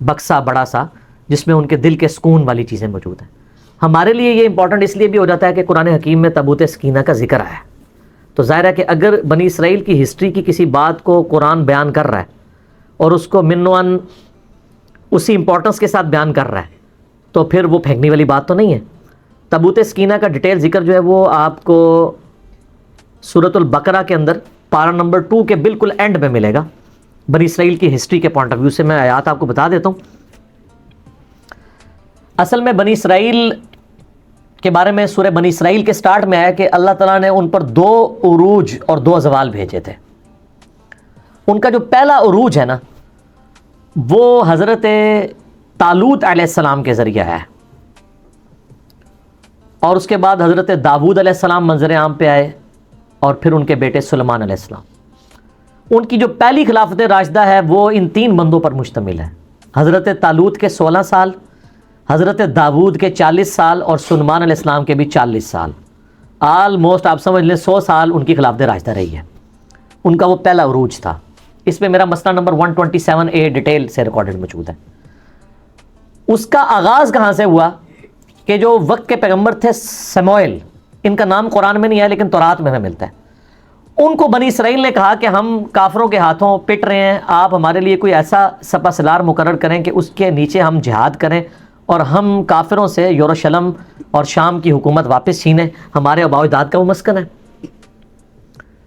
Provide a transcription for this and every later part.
بکسا بڑا سا جس میں ان کے دل کے سکون والی چیزیں موجود ہیں. ہمارے لیے یہ امپورٹنٹ اس لیے بھی ہو جاتا ہے کہ قرآن حکیم میں تابوت سکینہ کا ذکر آیا ہے. تو ظاہر ہے کہ اگر بنی اسرائیل کی ہسٹری کی کسی بات کو قرآن بیان کر رہا ہے اور اس کو منوان اسی امپورٹنس کے ساتھ بیان کر رہا ہے تو پھر وہ پھینکنے والی بات تو نہیں ہے. تابوت سکینہ کا ڈیٹیل ذکر جو ہے وہ آپ کو سورۃ البقرہ کے اندر پارہ نمبر 2 کے بالکل اینڈ میں ملے گا. بنی اسرائیل کی ہسٹری کے پوائنٹ آف ویو سے میں آیات آپ کو بتا دیتا ہوں. اصل میں بنی اسرائیل کے بارے میں سورہ بنی اسرائیل کے سٹارٹ میں آیا کہ اللہ تعالیٰ نے ان پر 2 عروج اور 2 زوال بھیجے تھے. ان کا جو پہلا عروج ہے نا وہ حضرت طالوت علیہ السلام کے ذریعے ہے، اور اس کے بعد حضرت داؤد علیہ السلام منظر عام پہ آئے، اور پھر ان کے بیٹے سلیمان علیہ السلام. ان کی جو پہلی خلافت راشدہ ہے وہ ان 3 بندوں پر مشتمل ہے. حضرت طالوت کے 16 سال، حضرت داؤد کے 40 سال اور سلیمان علیہ السلام کے بھی 40 سال. آلموسٹ آپ سمجھ لیں 100 سال ان کی خلافت راشدہ رہی ہے. ان کا وہ پہلا عروج تھا. اس پہ میرا مسئلہ نمبر 127A ڈیٹیل سے ریکارڈڈ موجود ہے. اس کا آغاز کہاں سے ہوا کہ جو وقت کے پیغمبر تھے سموئیل، ان کا نام قرآن میں نہیں ہے لیکن تورات میں ہمیں ملتا ہے. ان کو بنی اسرائیل نے کہا کہ ہم کافروں کے ہاتھوں پٹ رہے ہیں، آپ ہمارے لیے کوئی ایسا سپہ سالار مقرر کریں کہ اس کے نیچے ہم جہاد کریں اور ہم کافروں سے یروشلم اور شام کی حکومت واپس چھینیں. ہمارے آباء و اجداد کا وہ مسکن ہے.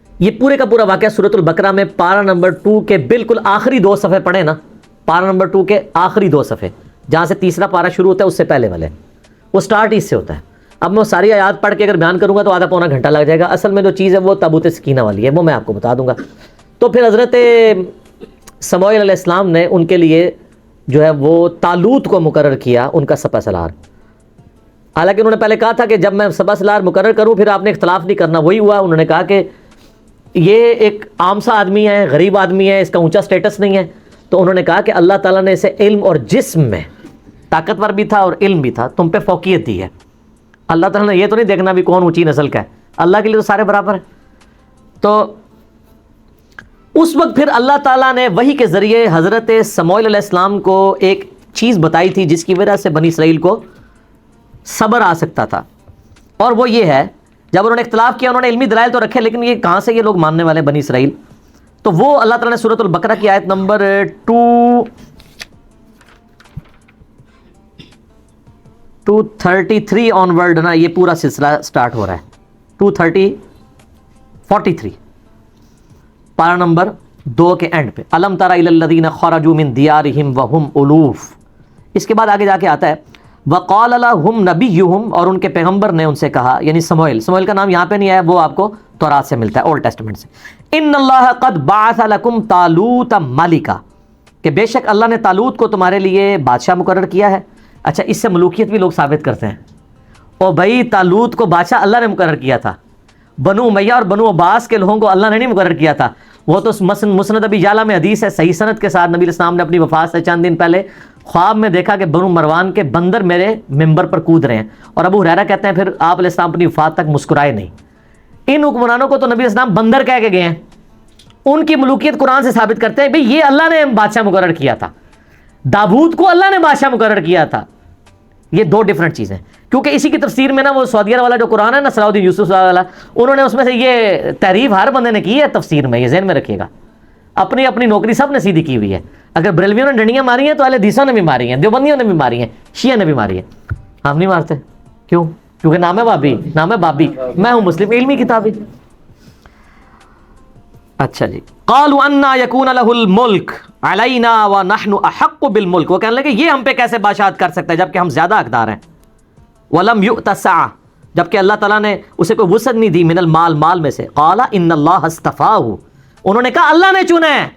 یہ پورے کا پورا واقعہ سورۃ البقرہ میں پارہ نمبر 2 کے بالکل آخری 2 صفحے پڑھیں نا، پارہ نمبر 2 کے آخری 2 صفحے جہاں سے تیسرا پارہ شروع ہوتا ہے اس سے پہلے والے، وہ سٹارٹ اس سے ہوتا ہے. اب میں وہ ساری آیات پڑھ کے اگر بیان کروں گا تو آدھا پونا گھنٹہ لگ جائے گا. اصل میں جو چیز ہے وہ تابوت سکینہ والی ہے، وہ میں آپ کو بتا دوں گا. تو پھر حضرت سموئیل علیہ السلام نے ان کے لیے جو ہے وہ طالوت کو مقرر کیا ان کا سپہ سالار. حالانکہ انہوں نے پہلے کہا تھا کہ جب میں سپہ سالار مقرر کروں پھر آپ نے اختلاف نہیں کرنا. وہی ہوا، انہوں نے کہا کہ یہ ایک عام سا آدمی ہے، غریب آدمی ہے، اس کا اونچا سٹیٹس نہیں ہے. تو انہوں نے کہا کہ اللہ تعالیٰ نے اسے علم اور جسم میں طاقتور بھی تھا اور علم بھی تھا، تم پہ فوقیت دی ہے. اللہ تعالیٰ نے یہ تو نہیں دیکھنا بھی کون اونچی نسل کا ہے، اللہ کے لیے تو سارے برابر ہیں. تو اس وقت پھر اللہ تعالیٰ نے وحی کے ذریعے حضرت سموئیل علیہ السلام کو ایک چیز بتائی تھی جس کی وجہ سے بنی اسرائیل کو صبر آ سکتا تھا، اور وہ یہ ہے جب انہوں نے اختلاف کیا انہوں نے علمی دلائل تو رکھے لیکن یہ کہاں سے یہ لوگ ماننے والے بنی اسرائیل. تو وہ اللہ تعالیٰ نے سورۃ البقرہ کی آیت نمبر 233 آن ورڈ نا، یہ پورا سلسلہ سٹارٹ ہو رہا ہے 43 پارہ نمبر 2 کے اینڈ پہ. الم تر الی الذین خرجوا من دیارہم وہم الوف. اس کے بعد آگے جا کے آتا ہے وقال لهم نبیہم، اور ان کے پیغمبر نے ان سے کہا، یعنی سموئیل کا نام یہاں پہ نہیں آیا، وہ آپ کو تورات سے ملتا ہے، اولڈ ٹیسٹمنٹ سے. ان اللہ قد بعث لکم طالوت ملکا، کہ بے شک اللہ نے طالوت کو تمہارے لیے بادشاہ مقرر کیا ہے. اچھا، اس سے ملوکیت بھی لوگ ثابت کرتے ہیں. او بھائی، طالوت کو بادشاہ اللہ نے مقرر کیا تھا. بنو امیہ اور بنو عباس کے لوگوں کو اللہ نے نہیں مقرر کیا تھا. وہ تو مسند ابی یعلا میں حدیث ہے صحیح سند کے ساتھ، نبی علیہ السلام نے اپنی وفات سے چند دن پہلے خواب میں دیکھا کہ بنو مروان کے بندر میرے ممبر پر کود رہے ہیں. اور ابو ہریرہ کہتے ہیں پھر آپ علیہ السلام اپنی وفات تک مسکرائے نہیں. ان حکمرانوں کو تو نبی علیہ السلام بندر کہہ کے گئے ہیں. ان کی ملوکیت قرآن سے ثابت کرتے ہیں بھئی یہ اللہ نے بادشاہ مقرر کیا تھا، داؤد کو اللہ نے بادشاہ مقرر کیا تھا. یہ 2 ڈیفرنٹ چیزیں، کیونکہ اسی کی تفسیر میں نا وہ سعودیہ والا جو قرآن ہے نا، صلاح الدین یوسف والا، انہوں نے اس میں سے یہ تحریف ہر بندے نے کی ہے تفسیر میں. یہ ذہن میں رکھیے گا، اپنی اپنی نوکری سب نے سیدھی کی ہوئی ہے. اگر بریلویوں نے ڈنڈیاں ماری ہیں تو اہل حدیثوں نے بھی ماری ہیں، دیوبندیوں نے بھی ماری ہیں، شیعہ نے بھی ماری ہیں. ہم نہیں مارتے. کیوں؟ کیونکہ نام ہے بابی، نام ہے بابی، میں ہوں مسلم، علمی کتابی. اچھا جی، قالوا انا یکون له الملک علینا ونحن احق بالملک. وہ کہنے لگے یہ ہم پہ کیسے بادشاہت کر سکتا ہے جبکہ ہم زیادہ حقدار ہیں. ولم یؤت سعہ، جبکہ اللہ تعالیٰ نے اسے کوئی وسعت نہیں دی، من المال، مال میں سے. قال ان اللہ اصطفاہ، انہوں نے کہا اللہ نے چنا ہے.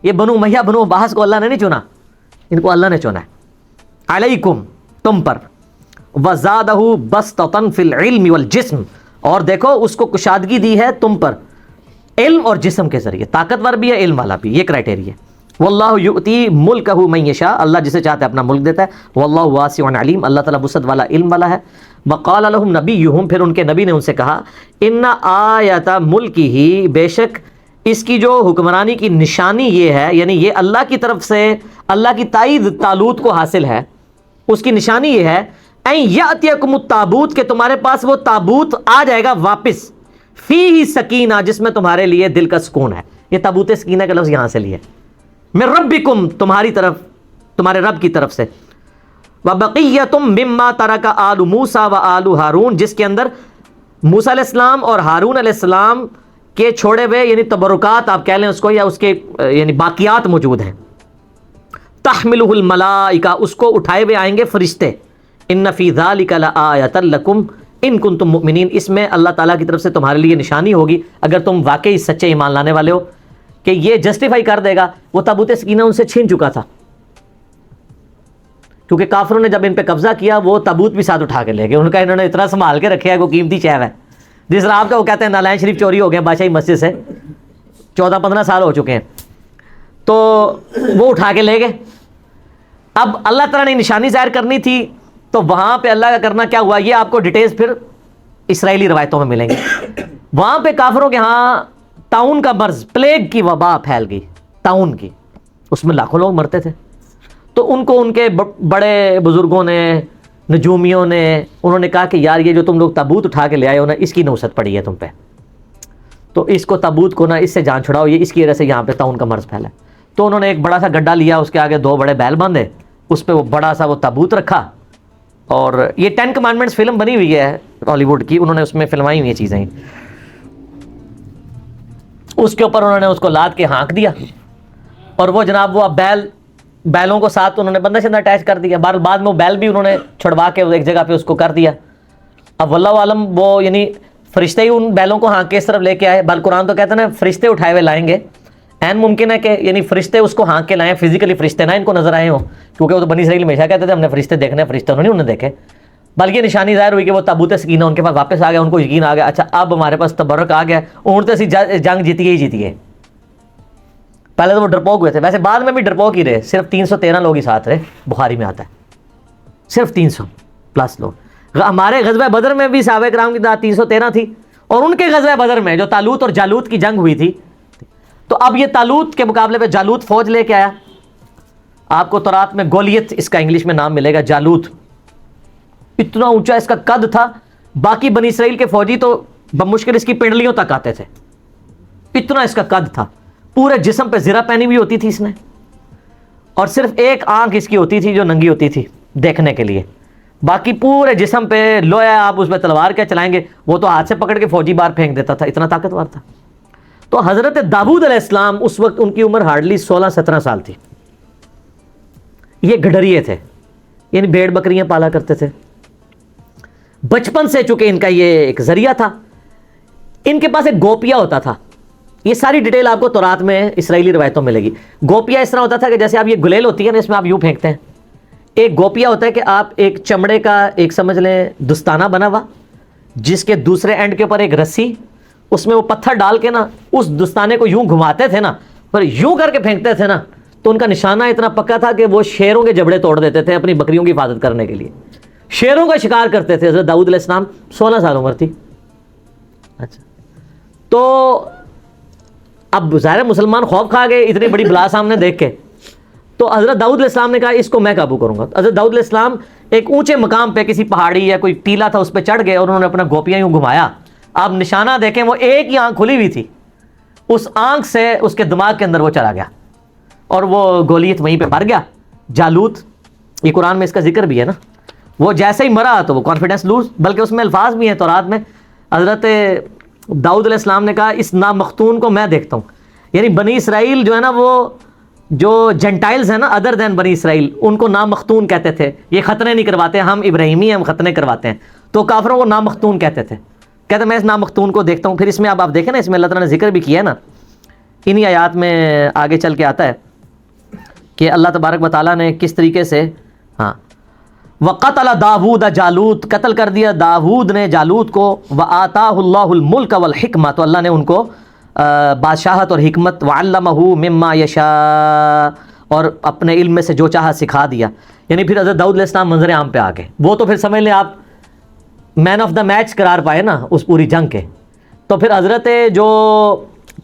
یہ بنو امیہ بنو عباس کو اللہ نے نہیں چنا، ان کو اللہ نے چنا ہے. علیکم، تم پر. وزادہ بسطۃ فی العلم والجسم، اور دیکھو اس کو کشادگی دی ہے تم پر علم اور جسم کے ذریعے، طاقتور بھی ہے علم والا بھی. یہ کرائٹیریا. واللہ یؤتی ملکہ من یشاء، اللہ جسے چاہتا ہے اپنا ملک دیتا ہے. واللہ واسع علیم، اللہ تعالیٰ وسعت والا علم والا ہے. وقال لهم نبیہم، پھر ان کے نبی نے ان سے کہا، ان آیۃ ملکہ، بے شک اس کی جو حکمرانی کی نشانی یہ ہے، یعنی یہ اللہ کی طرف سے اللہ کی تائید طالوت کو حاصل ہے، اس کی نشانی یہ ہے این یاتیکم التابوت، کہ تمہارے پاس وہ تابوت آ جائے گا واپس، فیہ سکینہ، جس میں تمہارے لیے دل کا سکون ہے۔ یہ تابوت سکینہ کا لفظ یہاں سے لیا، من ربکم، تمہاری طرف، تمہارے رب کی طرف سے، وبقیۃ مما ترک آل موسیٰ و آل ہارون، جس کے اندر موسیٰ علیہ السلام اور ہارون علیہ السلام کے چھوڑے ہوئے یعنی تبرکات آپ کہہ لیں اس کو، یا اس کے یعنی باقیات موجود ہیں۔ تحملہ الملائکہ، اس کو اٹھائے ہوئے آئیں گے فرشتے۔ ان فی ذلک لآیۃ لکم ان کنتم مؤمنین، اس میں اللہ تعالیٰ کی طرف سے تمہارے لیے نشانی ہوگی اگر تم واقعی سچے ایمان لانے والے ہو، کہ یہ جسٹیفائی کر دے گا وہ تابوت سکینہ ان سے چھین چکا تھا، کیونکہ کافروں نے جب ان پہ قبضہ کیا وہ تابوت بھی ساتھ اٹھا کے لے گئے، ان کا انہوں نے اتنا سنبھال کے رکھا ہے کہ قیمتی چیز ہے، جس طرح آپ کا وہ کہتے ہیں نالائن شریف چوری ہو گئے بادشاہی مسجد سے 14-15 سال ہو چکے ہیں، تو وہ اٹھا کے لے گئے۔ اب اللہ تعالیٰ نے نشانی ظاہر کرنی تھی، تو وہاں پہ اللہ کا کرنا کیا ہوا، یہ آپ کو ڈیٹیلز پھر اسرائیلی روایتوں میں ملیں گے۔ وہاں پہ کافروں کے ہاں طاعون کا مرض، پلیگ کی وبا پھیل گئی، طاعون کی، اس میں لاکھوں لوگ مرتے تھے، تو ان کو ان کے بڑے بزرگوں نے، نجومیوں نے، انہوں نے کہا کہ یار یہ جو تم لوگ تابوت اٹھا کے لے آئے ہو نا، اس کی نوست پڑی ہے تم پہ، تو اس کو تابوت کو نا اس سے جان چھڑاؤ، یہ اس کی وجہ سے یہاں پہ طاعون کا مرض پھیلا ہے۔ تو انہوں نے ایک بڑا سا گڈھا لیا، اس کے آگے 2 بڑے بیل باندھے، اس پہ وہ بڑا سا وہ تابوت رکھا، اور یہ 10 کمانڈمنٹس فلم بنی ہوئی ہے ہالی ووڈ کی، انہوں نے اس میں فلمائی ہوئی ہیں چیزیں، اس کے اوپر انہوں نے اس کو لاد کے ہانک دیا، اور وہ جناب وہ بیلوں کو ساتھ انہوں نے بندہ شندہ اٹیچ کر دیا، بعد میں وہ بیل بھی انہوں نے چھڑوا کے ایک جگہ پہ اس کو کر دیا۔ اب واللہ عالم وہ یعنی فرشتے ہی ان بیلوں کو ہانک کے اس طرف لے کے آئے، بل قرآن تو کہتے ہیں نا فرشتے اٹھائے ہوئے لائیں گے، این ممکن ہے کہ یعنی فرشتے اس کو ہانک کے لائیں، فزیکلی فرشتے نہ ان کو نظر آئے ہوں، کیونکہ وہ تو بنی اسرائیل ہمیشہ کہتے تھے ہم نے فرشتے دیکھنے ہیں، فرشتے انہوں نے دیکھے، بلکہ نشانی ظاہر ہوئی کہ وہ تابوت سکینہ ان کے پاس واپس آ گیا، ان کو یقین آ گیا، اچھا اب ہمارے پاس تبرک آ گیا، اونٹتے سی جنگ جیتی گئی۔ پہلے تو وہ ڈرپوک ہوئے تھے، ویسے بعد میں بھی ڈرپوک ہی رہے، صرف 313 لوگ ہی ساتھ رہے، بخاری میں آتا ہے صرف 300+ لوگ۔ ہمارے غزوہ بدر میں بھی صحابہ کرام کی تعداد 313 تھی، اور ان کے غزوہ بدر میں جو طالوت اور جالوت کی جنگ ہوئی تھی، تو اب یہ طالوت کے مقابلے پہ جالوت فوج لے کے آیا، آپ کو تورات میں گولیت اس کا انگلش میں نام ملے گا، جالوت، اتنا اونچا اس کا قد تھا، باقی بنی اسرائیل کے فوجی تو بمشکل اس کی پنڈلیوں تک آتے تھے، اتنا اس کا قد تھا، پورے جسم پہ زرہ پہنی ہوئی ہوتی تھی اس نے، اور صرف ایک آنکھ اس کی ہوتی تھی جو ننگی ہوتی تھی دیکھنے کے لیے، باقی پورے جسم پہ لوہا، آپ اس پہ تلوار کیا چلائیں گے، وہ تو ہاتھ سے پکڑ کے فوجی باہر پھینک دیتا تھا، اتنا طاقتور تھا۔ تو حضرت داؤد علیہ السلام اس وقت ان کی عمر ہارڈلی 16-17 سال تھی، یہ گڈریے تھے، یعنی بھیڑ بکریاں پالا کرتے تھے، بچپن سے چونکہ ان کا یہ ایک ذریعہ تھا، ان کے پاس ایک گوپیا ہوتا تھا، یہ ساری ڈیٹیل آپ کو تورات میں اسرائیلی روایتوں میں ملے گی۔ گوپیا اس طرح ہوتا تھا کہ جیسے آپ یہ گلیل ہوتی ہے نا، اس میں آپ یوں پھینکتے ہیں، ایک گوپیا ہوتا ہے کہ آپ ایک چمڑے کا ایک سمجھ لیں دستانہ بنا ہوا، جس کے دوسرے اینڈ کے اوپر ایک رسی، اس میں وہ پتھر ڈال کے نا اس دستانے کو یوں گھماتے تھے نا، پر یوں کر کے پھینکتے تھے نا، تو ان کا نشانہ اتنا پکا تھا کہ وہ شیروں کے جبڑے توڑ دیتے تھے اپنی بکریوں کی حفاظت کرنے کے لیے، شیروں کا شکار کرتے تھے۔ حضرت داؤد علیہ السلام 16 سال عمر تھی۔ اچھا، تو اب ظاہر مسلمان خوف کھا گئے اتنی بڑی بلا سامنے دیکھ کے، تو حضرت داؤد علیہ السلام نے کہا اس کو میں قابو کروں گا۔ حضرت داؤد علیہ السلام ایک اونچے مقام پہ کسی پہاڑی یا کوئی ٹیلا تھا اس پہ چڑھ گئے، اور انہوں نے اپنا گوپیاں یوں گھمایا، آپ نشانہ دیکھیں وہ ایک ہی آنکھ کھلی ہوئی تھی، اس آنکھ سے اس کے دماغ کے اندر وہ چلا گیا، اور وہ گولیت وہیں پہ مر گیا۔ جالوت، یہ قرآن میں اس کا ذکر بھی ہے نا، وہ جیسے ہی مرا تو وہ کانفیڈنس لوز، بلکہ اس میں الفاظ بھی ہیں تورات میں، حضرت داؤد علیہ السلام نے کہا اس نامختون کو میں دیکھتا ہوں، یعنی بنی اسرائیل جو ہے نا، وہ جو جنٹائلز ہیں نا ادر دین بنی اسرائیل، ان کو نامختون کہتے تھے، یہ ختنے نہیں کرواتے، ہم ابراہیمی ہم ختنے کرواتے ہیں، تو کافروں کو نامختون کہتے تھے، کہتے میں اس نامختون کو دیکھتا ہوں۔ پھر اس میں اب آپ دیکھیں نا، اس میں اللہ تعالیٰ نے ذکر بھی کیا ہے نا، انہی آیات میں آگے چل کے آتا ہے کہ اللہ تبارک و تعالیٰ نے کس طریقے سے وَقَتَلَ دَاوُودَ جالوت، قتل کر دیا داود نے جالوت کو، وَآتَاهُ اللَّهُ الْمُلْكَ وَالْحِكْمَةَ، تو اللہ نے ان کو بادشاہت اور حکمت، وَعَلَّمَهُ مِمَّا يَشَاءُ، اور اپنے علم میں سے جو چاہا سکھا دیا۔ یعنی پھر حضرت داؤد علیہ السلام منظر عام پہ آ گئے، وہ تو پھر سمجھ لیں آپ مین آف دا میچ قرار پائے نا اس پوری جنگ کے۔ تو پھر حضرت جو